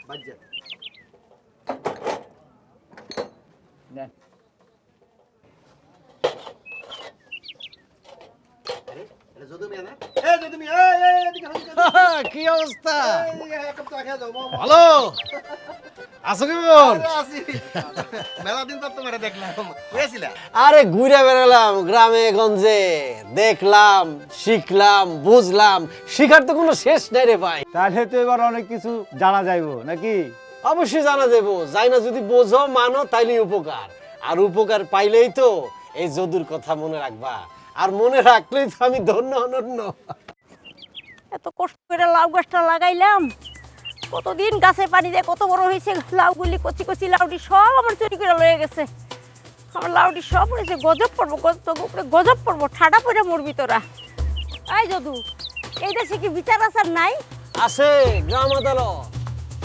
বাজ্জা নেন। এটা যদু মিয়া না? এই যদু মিয়া, এই এদিকে আসো, কি অবস্থা? এক কাপ চা খেয়ে যাও, মামা। ভালো আছো কি বোন? আছি। মেলা দিন পর তোমারে দেখলাম। হয়েছিলা? আরে ঘুরে বেড়ালাম গ্রামে গঞ্জে, দেখলাম, শিখলাম, বুঝলাম, শিখার তো কোনো শেষ নাই রে ভাই। তাহলে তো এবার অনেক কিছু জানা যাইবো নাকি? অবশ্যই জানা দেবো, যাই না যদি বোঝো মানো তাইলে উপকার, আর উপকার পাইলেই তো এই যদুর কথা মনে রাখবা, আর মনে রাখলেই তো আমি ধন্য অনন্য। এত কষ্ট করে লাউ গাছটা লাগাইলাম, কতদিন গাছে পানি দিয়ে কত বড় হয়েছে, লাউগুলি কচি কচি লাউটি সব আমার চুরি করে লয়ে গেছে। আমার লাউটি সব পড়েছে, গজব পড়বো, উপরে গজব পড়বো, ঠাডা পড়ে মরবি তোরা। এই যদু, এই দেশে কি বিচার আচার নাই? আছে গ্রাম আদালত,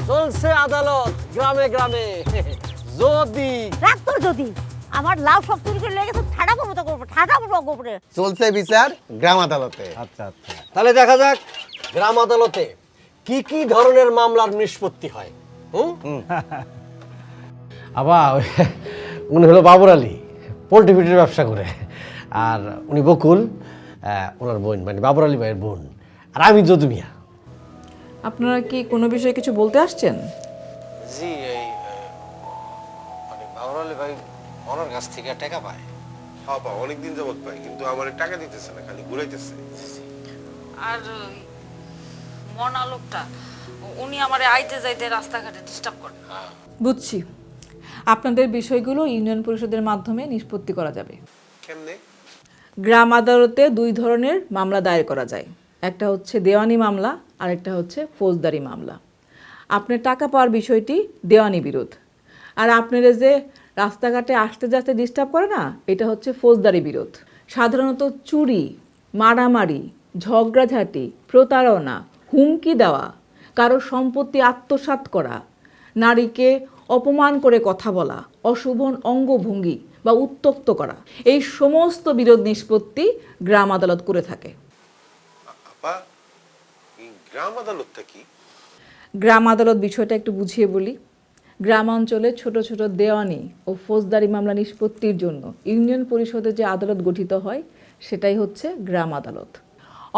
চলছে আদালত গ্রামে গ্রামে। যদি রাখ তোর যদি, আমার লাউ সব চুরি করে লয়ে গেছে, ঠাডা পড়বো তো করবো, ঠাডা পড়বো উপরে। চলছে বিচার গ্রাম আদালতে। আচ্ছা আচ্ছা, তাহলে দেখা যাক গ্রাম আদালতে কি কি ধরনের মামলার নিষ্পত্তি হয়। আবার উনি হলো বাবর আলী, পোল্ট্রি ফিটের ব্যবসা করে, আর উনি বকুল, ওনার বোন, মানে বাবর আলী ভাইয়ের বোন, আর আমি যদু মিয়া। আপনারা কি কোনো বিষয়ে কিছু বলতে আসছেন? জি, এই মানে বাবর আলী ভাই ওনার কাছ থেকে টাকা পায়। হ্যাঁ পা অনেকদিন যাবত পাই, কিন্তু আমার টাকা দিতেছে না, খালি ঘুরাইতেছে। আর মনা লোকটা উনি আমারে আইতে যাইতে রাস্তাঘাটে ডিস্টার্ব করে। বুঝছি, আপনাদের বিষয়গুলো ইউনিয়ন পরিষদের মাধ্যমে নিষ্পত্তি করা যাবে। কেমনে? গ্রাম আদালতে দুই ধরনের মামলা দায়ের করা যায়, একটা হচ্ছে দেওয়ানি মামলা আর একটা হচ্ছে ফৌজদারি মামলা। আপনার টাকা পাওয়ার বিষয়টি দেওয়ানি বিরোধ, আর আপনারা যে রাস্তাঘাটে আসতে যাতে ডিস্টার্ব করে না, এটা হচ্ছে ফৌজদারি বিরোধ। সাধারণত চুরি, মারামারি, ঝগড়াঝাটি, প্রতারণা, হুমকি দেওয়া, কারো সম্পত্তি আত্মসাৎ করা, নারীকে অপমান করে কথা বলা, অশুভ অঙ্গভঙ্গি বা উত্ত্যক্ত করা, এই সমস্ত বিরোধ নিষ্পত্তি গ্রাম আদালত করে থাকে। আপা, এই গ্রাম আদালতটা কি? গ্রাম আদালত বিষয়টা একটু বুঝিয়ে বলি। গ্রাম অঞ্চলে ছোট ছোট দেওয়ানি ও ফৌজদারি মামলা নিষ্পত্তির জন্য ইউনিয়ন পরিষদে যে আদালত গঠিত হয়, সেটাই হচ্ছে গ্রাম আদালত।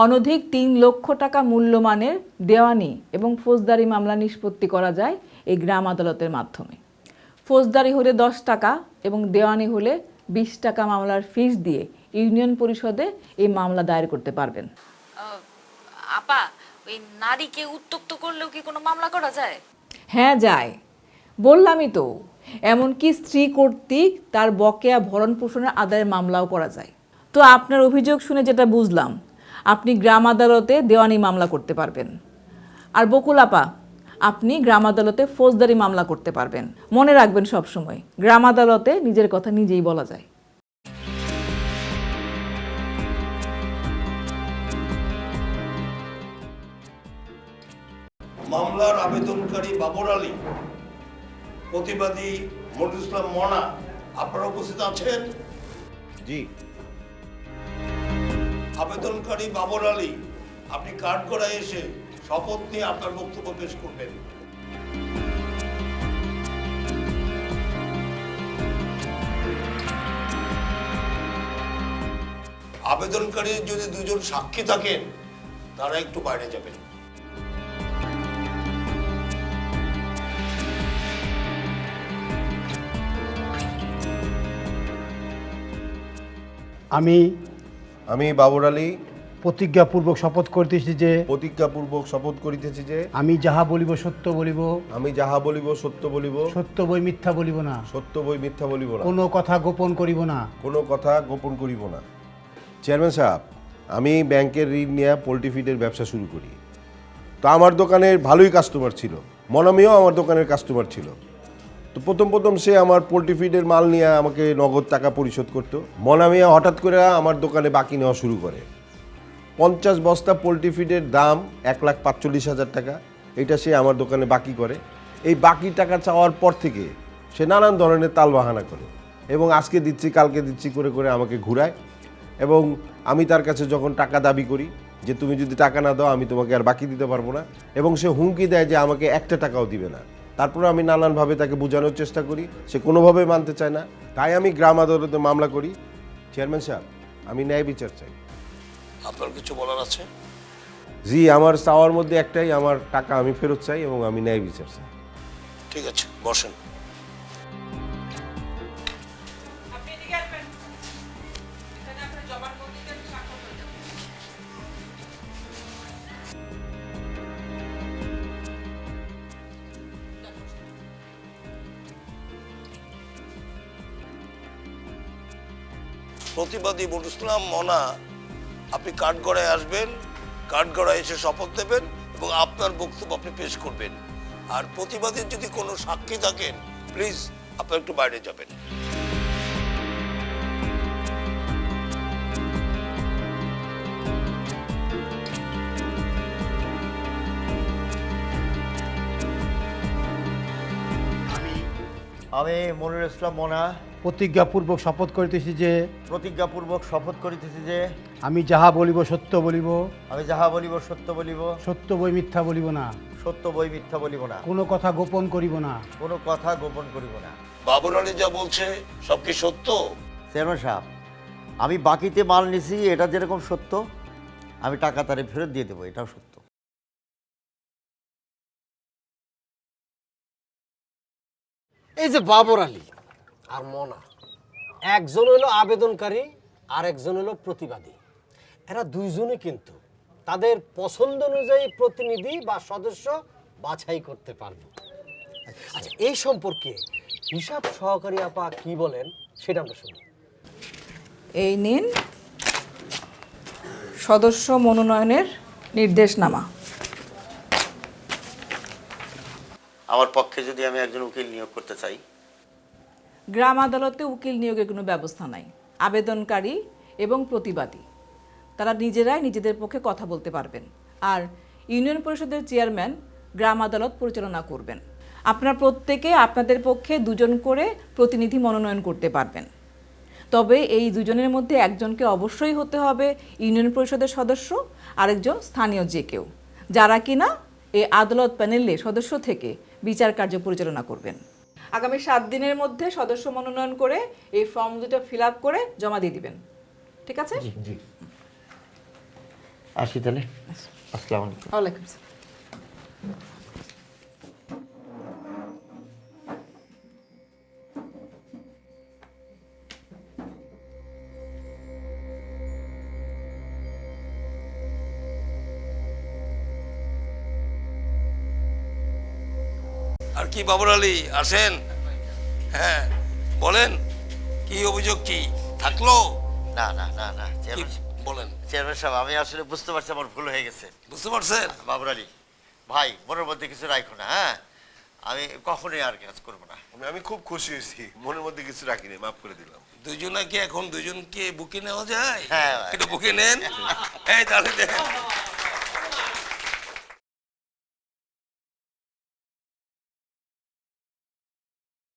অনধিক ৩ লক্ষ টাকা মূল্যমানের দেওয়ানি এবং ফৌজদারি মামলা নিষ্পত্তি করা যায় এই গ্রাম আদালতের মাধ্যমে। ফৌজদারি হলে 10 টাকা এবং দেওয়ানি হলে 20 টাকা মামলার ফিস দিয়ে ইউনিয়ন পরিষদে এই মামলা দায়ের করতে পারবেন। আপা, ওই নারীকে উত্ত্যক্ত করলেও কি কোনো মামলা করা যায়? হ্যাঁ যায়, বললামই তো। এমনকি স্ত্রী কর্তৃক তার বকেয়া ভরণ পোষণের আদায়ের মামলাও করা যায়। তো আপনার অভিযোগ শুনে যেটা বুঝলাম, আপনি গ্রাম আদালতে দেওয়ানি মামলা করতে পারবেন, আর বকুল আপা আপনি গ্রাম আদালতে ফৌজদারি মামলা করতে পারবেন। মনে রাখবেন সবসময়, গ্রাম আদালতে নিজের কথা নিজেই বলা যায়। মামলার আবেদনকারী বাবর আলী, প্রতিবাদী মনিরুল ইসলাম মনা, আপনারা উপস্থিত আছেন? জি। আবেদনকারী বাবর আলী, আপনি কাঠগড়ায় এসে শপথ নিয়ে আপনার বক্তব্য পেশ করবেন। আবেদনকারী যদি দুজন সাক্ষী থাকেন, তারা একটু বাইরে যাবেন। আমি বাবর আলী প্রতিজ্ঞাপূর্বক শপথ করিতেছি যে প্রতিজ্ঞাপূর্বক শপথ করিতেছি যে আমি যাহা বলিব সত্য বলিব, আমি যাহা বলিব সত্য বলিব, সত্য বই মিথ্যা বলিব না, সত্য বই মিথ্যা বলিব না, কোনো কথা গোপন করিব না। কোনো কথা গোপন করিব না। চেয়ারম্যান সাহেব, আমি ব্যাংকের ঋণ নিয়ে পোল্ট্রি ফিডের ব্যবসা শুরু করি। তো আমার দোকানের ভালোই কাস্টমার ছিল, মনামিও আমার দোকানের কাস্টমার ছিল। তো প্রথম সে আমার পোল্ট্রি ফিডের মাল নিয়ে আমাকে নগদ টাকা পরিশোধ করতো। মনামিয়া হঠাৎ করে আমার দোকানে বাকি নেওয়া শুরু করে। 50 বস্তা পোল্ট্রি ফিডের দাম 1,45,000 টাকা, এটা সে আমার দোকানে বাকি করে। এই বাকি টাকা চাওয়ার পর থেকে সে নানান ধরনের তালবাহানা করে এবং আজকে দিচ্ছি কালকে দিচ্ছি করে করে আমাকে ঘুরায়। এবং আমি তার কাছে যখন টাকা দাবি করি যে তুমি যদি টাকা না দাও আমি তোমাকে আর বাকি দিতে পারবো না, এবং সে হুমকি দেয় যে আমাকে একটা টাকাও দিবে না। তারপরে আমি নানানভাবে তাকে বোঝানোর চেষ্টা করি, সে কোনোভাবেই মানতে চায় না। তাই আমি গ্রাম আদালতে মামলা করি। চেয়ারম্যান সাহেব, আমি ন্যায় বিচার চাই। আপনার কিছু বলার আছে? জি, আমার চাওয়ার মধ্যে একটাই, আমার টাকা আমি ফেরত চাই এবং আমি ন্যায় বিচার চাই। ঠিক আছে, বসেন। প্রতিবাদী মনিরুল মনা, আপনি কাঠগড়ায় আসবেন, কাঠগড়ায় এসে শপথ নেবেন এবং আপনার বক্তব্য আপনি পেশ করবেন। আর প্রতিবাদীর যদি কোনো সাক্ষী থাকেন, প্লিজ আপনি একটু বাইরে যাবেন। আমি মনিরুল ইসলাম মোনা প্রতিজ্ঞাপূর্বক শপথ করিতেছি যে প্রতিজ্ঞাপূর্বক শপথ করিতেছি যে আমি যাহা বলিব সত্য বলিব, আমি যাহা বলিব সত্য বলিব, সত্য বই মিথ্যা বলিব না, সত্য বই মিথ্যা বলিব না, কোনো কথা গোপন করিব না। কোনো কথা গোপন করিব না। বাবর আলী যা বলছে সব কি সত্য? চেয়ারম্যান সাহেব, আমি বাকিতে মাল নিছি, এটা যেরকম সত্য, আমি টাকা তারে ফেরত দিয়ে দেবো, এটাও সত্য। এই যে বাবর আলী আর মনা, একজন হলো আবেদনকারী আর একজন হলো প্রতিবাদী। এরা দুইজনে কিন্তু তাদের পছন্দ অনুযায়ী প্রতিনিধি বা সদস্য বাছাই করতে পারবে। আচ্ছা, এই সম্পর্কে হিসাব সহকারী আপা কি বলেন সেটা আমরা শুনি। এই নিন সদস্য মনোনয়নের নির্দেশনামা। আমার পক্ষে যদি আমি একজন উকিল নিয়োগ করতে চাই? গ্রাম আদালতে উকিল নিয়োগের কোনো ব্যবস্থা নাই। আবেদনকারী এবং প্রতিবাদী তারা নিজেরাই নিজেদের পক্ষে কথা বলতে পারবেন। আর ইউনিয়ন পরিষদের চেয়ারম্যান গ্রাম আদালত পরিচালনা করবেন। আপনারা প্রত্যেকে আপনাদের পক্ষে দুজন করে প্রতিনিধি মনোনয়ন করতে পারবেন। তবে এই দুজনের মধ্যে একজনকে অবশ্যই হতে হবে ইউনিয়ন পরিষদের সদস্য, আরেকজন স্থানীয় যে কেউ, যারা কিনা এই আদালত প্যানেলে সদস্য থেকে বিচার কার্য পরিচালনা করবেন। আগামী 7 দিনের মধ্যে সদস্য মনোনয়ন করে এই ফর্ম দুটো ফিল আপ করে জমা দিয়ে দিবেন। ঠিক আছে? জি। আসি তাহলে। আসসালামু আলাইকুম। ওয়ালাইকুম আসসালাম। আর কি বাবর আলী, আসেন। হ্যাঁ, বলেন কি অভিযোগ, কি থাকলো? না না না না, কি বলেন? চেয়ারম্যান সাহেব, আমি আসলে বুঝতে পারছি আমার ভুল হয়ে গেছে। বুঝতে পারছেন? বাবর আলী ভাই, মনের মধ্যে কিছু রাখো না। হ্যাঁ, আমি কখনোই আর কাজ করবো না। আমি খুব খুশি হয়েছি, মনের মধ্যে কিছু রাখিনি, মাফ করে দিলাম। দুজনে কি এখন দুজনকে বুকে নেওয়া যায়? হ্যাঁ। একটু বুকে নেন। এই তাহলে দেখেন